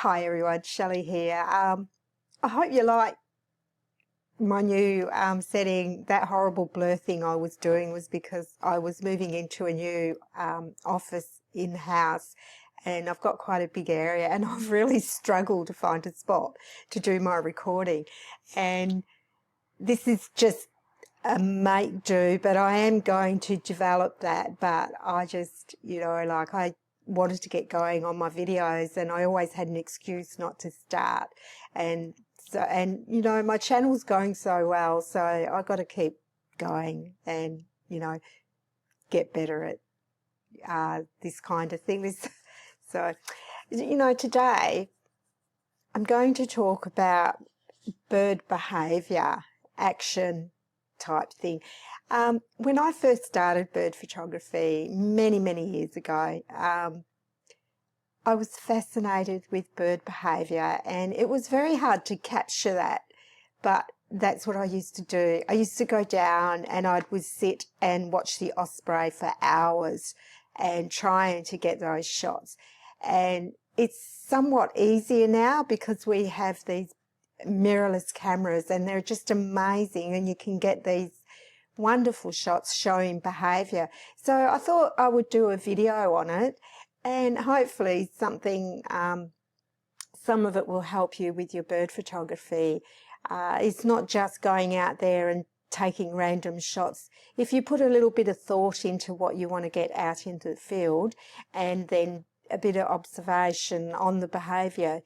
Hi everyone, Shelley here. I hope you like my new setting. That horrible blur thing I was doing was because I was moving into a new office in the house, and I've got quite a big area, and I've really struggled to find a spot to do my recording. And this is just a make do, but I am going to develop that. But I just, like I wanted to get going on my videos, and I always had an excuse not to start. And so, my channel's going so well, so I got to keep going and, get better at this kind of thing. So, today I'm going to talk about bird behaviour, action type thing. When I first started bird photography many years ago, I was fascinated with bird behaviour, and it was very hard to capture that, but that's what I used to do. I used to go down and would sit and watch the osprey for hours and trying to get those shots. And it's somewhat easier now because we have these mirrorless cameras, and they're just amazing, and you can get these wonderful shots showing behaviour. So I thought I would do a video on it, and hopefully some of it will help you with your bird photography. It's not just going out there and taking random shots. If you put a little bit of thought into what you want to get out into the field, and then a bit of observation on the behaviour,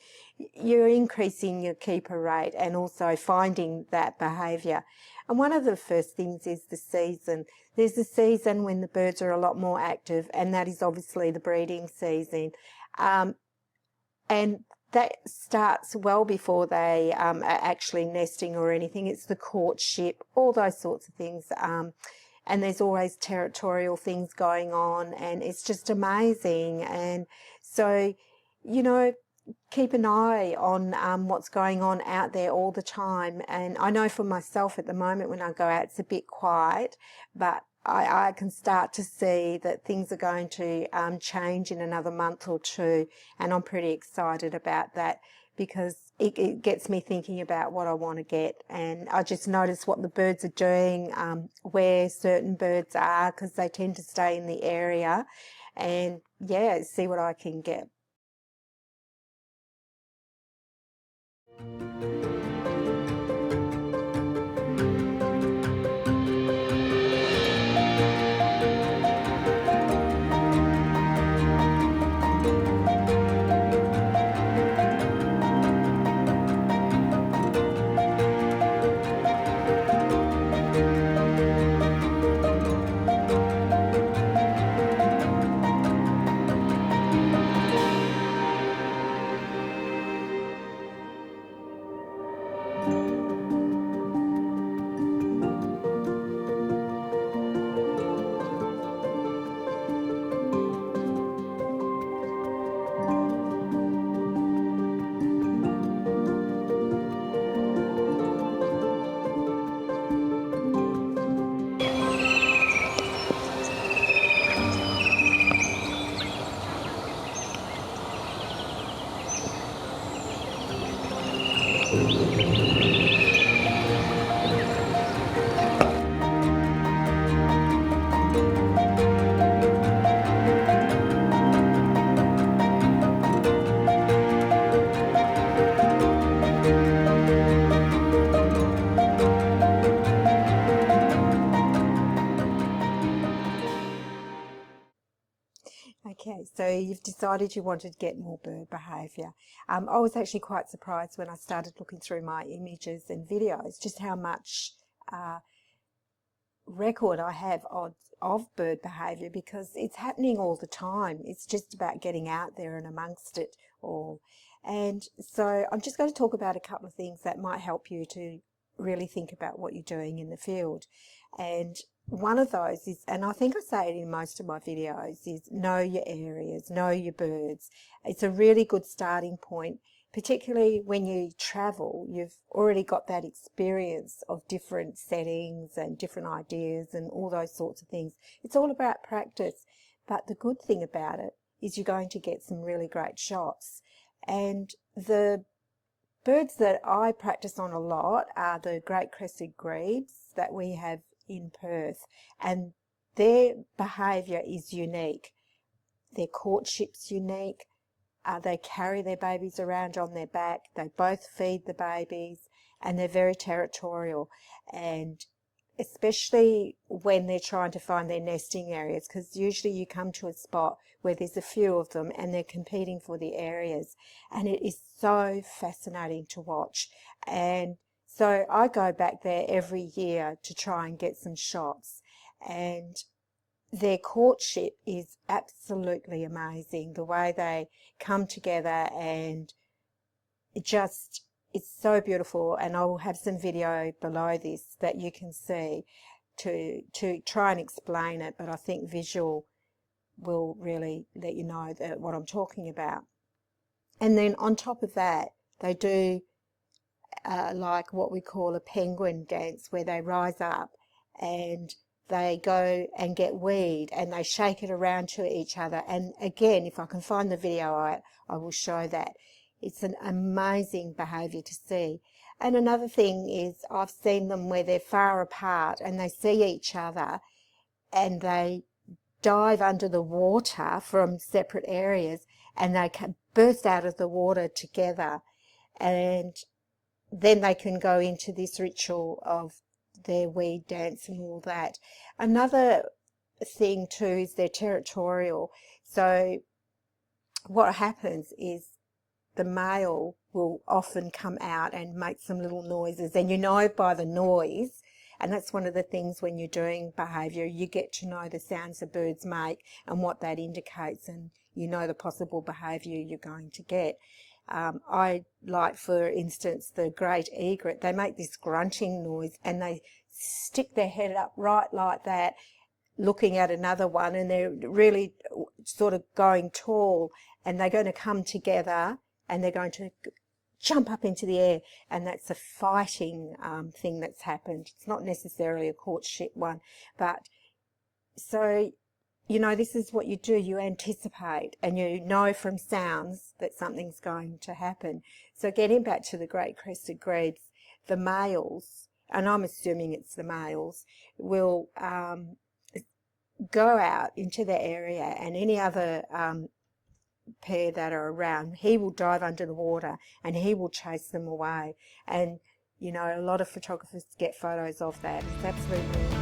you're increasing your keeper rate and also finding that behaviour. And one of the first things is the season. There's a season when the birds are a lot more active, and that is obviously the breeding season. And that starts well before they are actually nesting or anything. It's the courtship, all those sorts of things. And there's always territorial things going on, and it's just amazing. And so, keep an eye on what's going on out there all the time. And I know for myself at the moment, when I go out, it's a bit quiet, but I can start to see that things are going to change in another month or two, and I'm pretty excited about that, because it gets me thinking about what I want to get. And I just notice what the birds are doing, where certain birds are, because they tend to stay in the area, and yeah, see what I can get. Okay, so you've decided you wanted to get more bird behaviour. I was actually quite surprised when I started looking through my images and videos just how much record I have of bird behaviour, because it's happening all the time. It's just about getting out there and amongst it all. And so I'm just going to talk about a couple of things that might help you to really think about what you're doing in the field. And one of those is, and I think I say it in most of my videos, is know your areas, know your birds. It's a really good starting point, particularly when you travel. You've already got that experience of different settings and different ideas and all those sorts of things. It's all about practice. But the good thing about it is you're going to get some really great shots. And the birds that I practice on a lot are the Great Crested Grebes that we have in Perth, and their behaviour is unique. Their courtship's unique. They carry their babies around on their back. They both feed the babies, and they're very territorial. And especially when they're trying to find their nesting areas, because usually you come to a spot where there's a few of them and they're competing for the areas, and it is so fascinating to watch. And so I go back there every year to try and get some shots, and their courtship is absolutely amazing, the way they come together, and it's so beautiful. And I'll have some video below this that you can see to try and explain it, but I think visual will really let you know what I'm talking about. And then on top of that, they do like what we call a penguin dance, where they rise up and they go and get weed and they shake it around to each other. And again, if I can find the video, I will show that. It's an amazing behaviour to see. And another thing is, I've seen them where they're far apart and they see each other and they dive under the water from separate areas, and they can burst out of the water together, and then they can go into this ritual of their weed dance and all that. Another thing too is they're territorial. So what happens is the male will often come out and make some little noises, and you know by the noise. And that's one of the things when you're doing behaviour, you get to know the sounds the birds make and what that indicates, and you know the possible behaviour you're going to get. I like, for instance, the great egret. They make this grunting noise and they stick their head up right like that, looking at another one, and they're really sort of going tall, and they're going to come together and they're going to jump up into the air, and that's a fighting thing that's happened. It's not necessarily a courtship one, but so, you know, this is what you do. You anticipate and you know from sounds that something's going to happen. So getting back to the Great Crested Grebes, the males, and I'm assuming it's the males, will go out into the area, and any other pair that are around, he will dive under the water and he will chase them away. And, you know, a lot of photographers get photos of that. It's absolutely